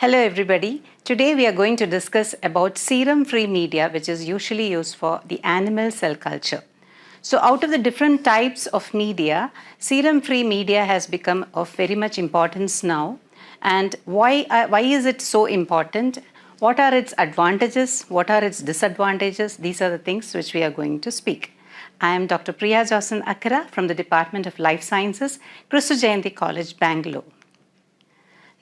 Hello everybody. Today we are going to discuss about serum-free media, which is usually used for the animal cell culture. So out of the different types of media, serum-free media has become of very much importance now. And why is it so important? What are its advantages? What are its disadvantages? These are the things which we are going to speak. I am Dr. Priya Josson from the Department of Life Sciences, Christu Jayanti College, Bangalore.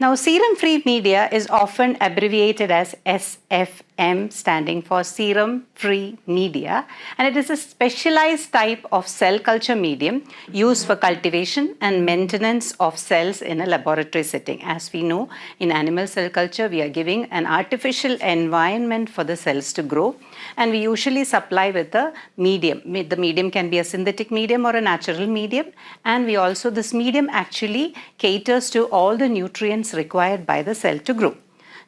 Now, serum-free media is often abbreviated as SFM, standing for serum-free media, and it is a specialized type of cell culture medium used for cultivation and maintenance of cells in a laboratory setting. As we know, in animal cell culture, we are giving an artificial environment for the cells to grow, and we usually supply with a medium. The medium can be a synthetic medium or a natural medium, and this medium actually caters to all the nutrients required by the cell to grow.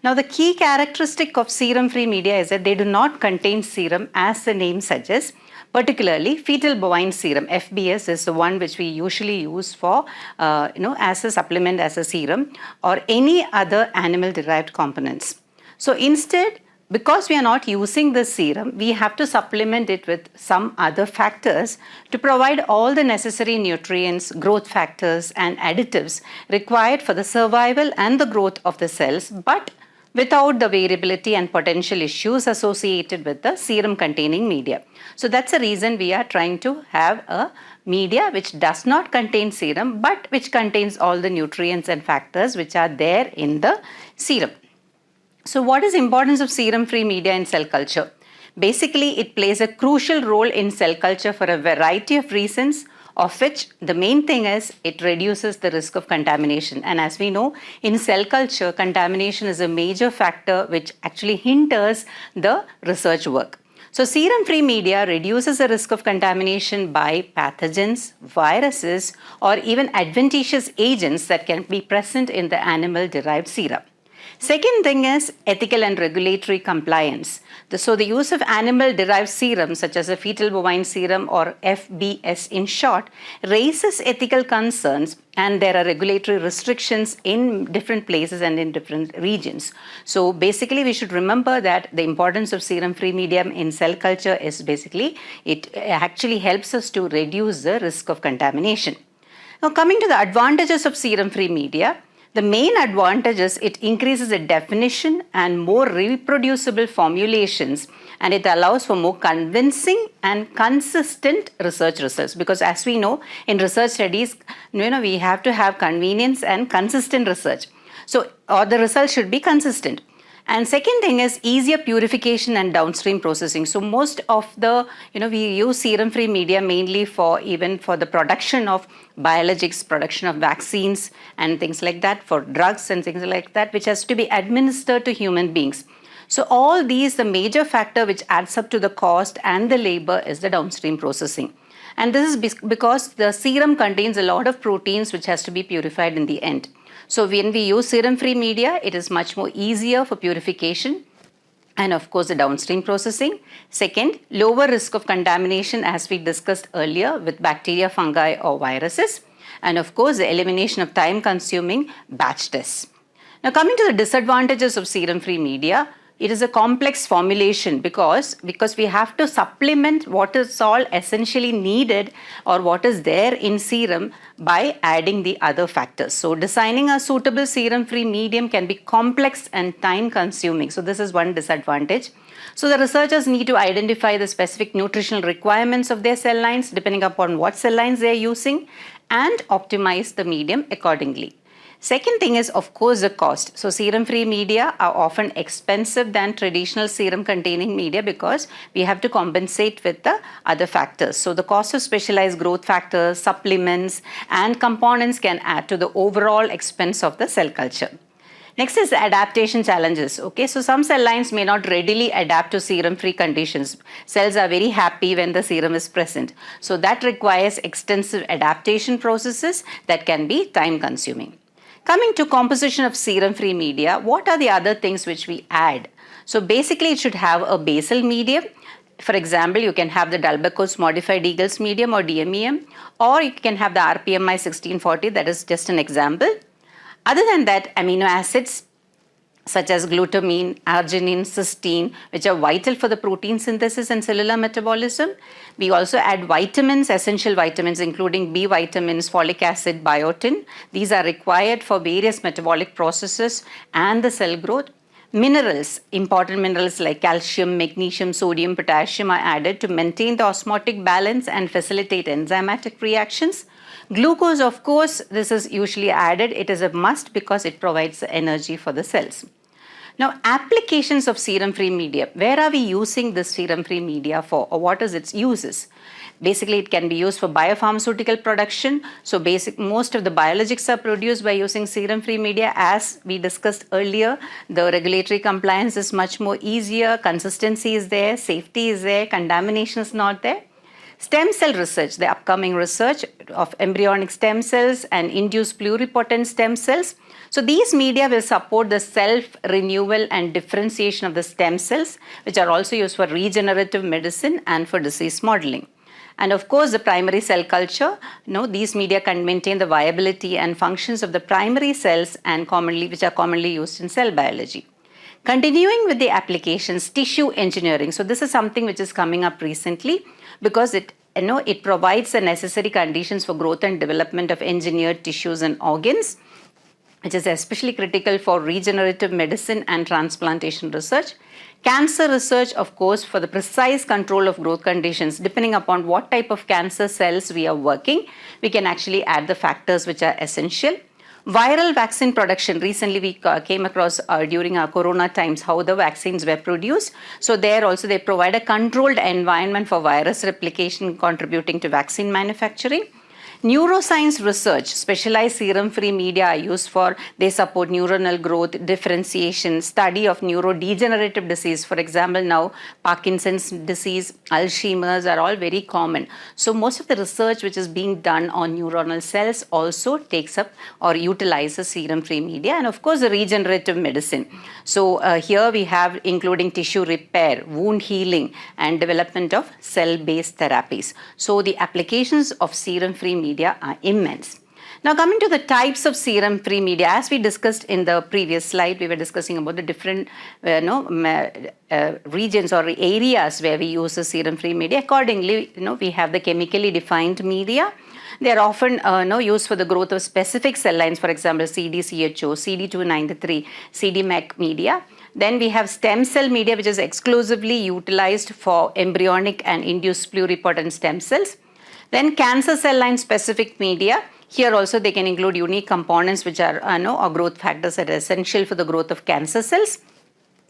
Now, the key characteristic of serum-free media is that they do not contain serum as the name suggests. Particularly, fetal bovine serum, FBS, is the one which we usually use for, as a supplement, as a serum, or any other animal-derived components. So instead, because we are not using the serum, we have to supplement it with some other factors to provide all the necessary nutrients, growth factors, and additives required for the survival and the growth of the cells, but without the variability and potential issues associated with the serum containing media. So that's the reason we are trying to have a media which does not contain serum, but which contains all the nutrients and factors which are there in the serum. So what is the importance of serum-free media in cell culture? Basically, it plays a crucial role in cell culture for a variety of reasons, of which the main thing is it reduces the risk of contamination. And as we know, in cell culture, contamination is a major factor which actually hinders the research work. So serum-free media reduces the risk of contamination by pathogens, viruses, or even adventitious agents that can be present in the animal-derived serum. Second thing is ethical and regulatory compliance. So the use of animal-derived serum, such as a fetal bovine serum or FBS in short, raises ethical concerns, and there are regulatory restrictions in different places and in different regions. So basically, we should remember that the importance of serum-free medium in cell culture is basically, it actually helps us to reduce the risk of contamination. Now, coming to the advantages of serum-free media, the main advantage is it increases the definition and more reproducible formulations, and it allows for more convincing and consistent research results, because as we know, in research studies, we have to have convenience and consistent research. So, or the results should be consistent. And second thing is easier purification and downstream processing. So most of the, we use serum-free media mainly for the production of biologics, production of vaccines and things like that, for drugs and things like that, which has to be administered to human beings. So all these, the major factor which adds up to the cost and the labor is the downstream processing. And this is because the serum contains a lot of proteins which has to be purified in the end. So when we use serum-free media, it is much more easier for purification and of course the downstream processing. Second, lower risk of contamination, as we discussed earlier, with bacteria, fungi or viruses. And of course the elimination of time-consuming batch tests. Now coming to the disadvantages of serum-free media, it is a complex formulation because we have to supplement what is all essentially needed or what is there in serum by adding the other factors. So designing a suitable serum-free medium can be complex and time-consuming. So this is one disadvantage. So the researchers need to identify the specific nutritional requirements of their cell lines depending upon what cell lines they are using and optimize the medium accordingly. Second thing is, of course, the cost. So serum-free media are often expensive than traditional serum-containing media because we have to compensate with the other factors. So the cost of specialized growth factors, supplements, and components can add to the overall expense of the cell culture. Next is adaptation challenges. Okay, so some cell lines may not readily adapt to serum-free conditions. Cells are very happy when the serum is present. So that requires extensive adaptation processes that can be time-consuming. Coming to composition of serum-free media, what are the other things which we add? So basically it should have a basal medium. For example, you can have the Dalbecko's modified Eagles medium or DMEM, or you can have the RPMI 1640, that is just an example. Other than that, amino acids, such as glutamine, arginine, cysteine, which are vital for the protein synthesis and cellular metabolism. We also add vitamins, essential vitamins, including B vitamins, folic acid, biotin. These are required for various metabolic processes and the cell growth. Minerals, important minerals like calcium, magnesium, sodium, potassium are added to maintain the osmotic balance and facilitate enzymatic reactions. Glucose, of course, this is usually added. It is a must because it provides the energy for the cells. Now, applications of serum-free media. Where are we using this serum-free media for, or what is its uses? Basically, it can be used for biopharmaceutical production. So, most of the biologics are produced by using serum-free media. As we discussed earlier, the regulatory compliance is much more easier, consistency is there, safety is there, contamination is not there. Stem cell research, the upcoming research of embryonic stem cells and induced pluripotent stem cells. So these media will support the self-renewal and differentiation of the stem cells, which are also used for regenerative medicine and for disease modeling. And of course, the primary cell culture, these media can maintain the viability and functions of the primary cells and which are commonly used in cell biology. Continuing with the applications, tissue engineering. So this is something which is coming up recently because it provides the necessary conditions for growth and development of engineered tissues and organs, which is especially critical for regenerative medicine and transplantation research. Cancer research, of course, for the precise control of growth conditions, depending upon what type of cancer cells we are working, we can actually add the factors which are essential. Viral vaccine production. Recently, we came across during our corona times how the vaccines were produced. So there also they provide a controlled environment for virus replication, contributing to vaccine manufacturing. Neuroscience research, specialized serum-free media are used for, they support neuronal growth, differentiation, study of neurodegenerative disease. For example, now Parkinson's disease, Alzheimer's are all very common. So most of the research which is being done on neuronal cells also takes up or utilizes serum-free media, and of course the regenerative medicine. So here we have including tissue repair, wound healing, and development of cell-based therapies. So the applications of serum-free media are immense. Now coming to the types of serum-free media, as we discussed in the previous slide, we were discussing about the different regions or areas where we use the serum-free media. Accordingly, we have the chemically defined media. They are often used for the growth of specific cell lines, for example, CDCHO, CD293, CDMEC media. Then we have stem cell media, which is exclusively utilized for embryonic and induced pluripotent stem cells. Then cancer cell line specific media. Here also they can include unique components which are or growth factors that are essential for the growth of cancer cells.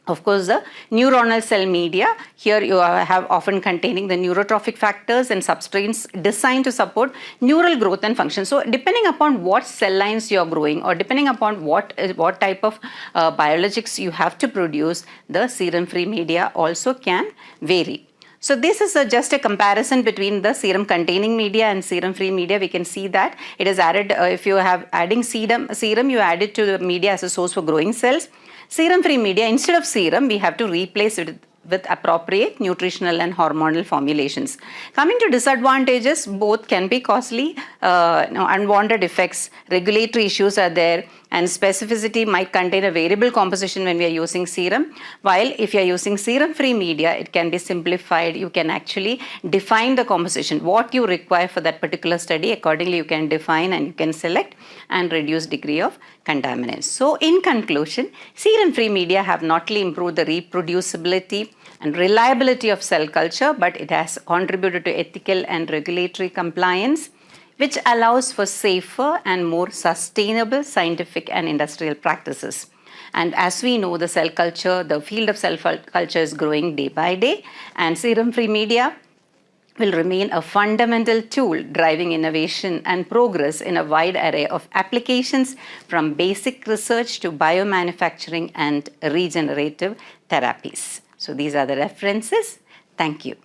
Of course, the neuronal cell media, here you have often containing the neurotrophic factors and substrates designed to support neural growth and function. So depending upon what cell lines you are growing or depending upon what type of biologics you have to produce, the serum-free media also can vary. So this is just a comparison between the serum-containing media and serum-free media. We can see that it is added, if you have adding serum, you add it to the media as a source for growing cells. Serum-free media, instead of serum, we have to replace it with appropriate nutritional and hormonal formulations. Coming to disadvantages, both can be costly, unwanted effects, regulatory issues are there, and specificity might contain a variable composition when we are using serum. While if you are using serum-free media, it can be simplified. You can actually define the composition, what you require for that particular study. Accordingly, you can define and you can select and reduce degree of contaminants. So in conclusion, serum-free media have not only improved the reproducibility and reliability of cell culture, but it has contributed to ethical and regulatory compliance, which allows for safer and more sustainable scientific and industrial practices. And as we know, the cell culture, the field of cell culture is growing day by day, and serum-free media will remain a fundamental tool driving innovation and progress in a wide array of applications, from basic research to biomanufacturing and regenerative therapies. So these are the references. Thank you.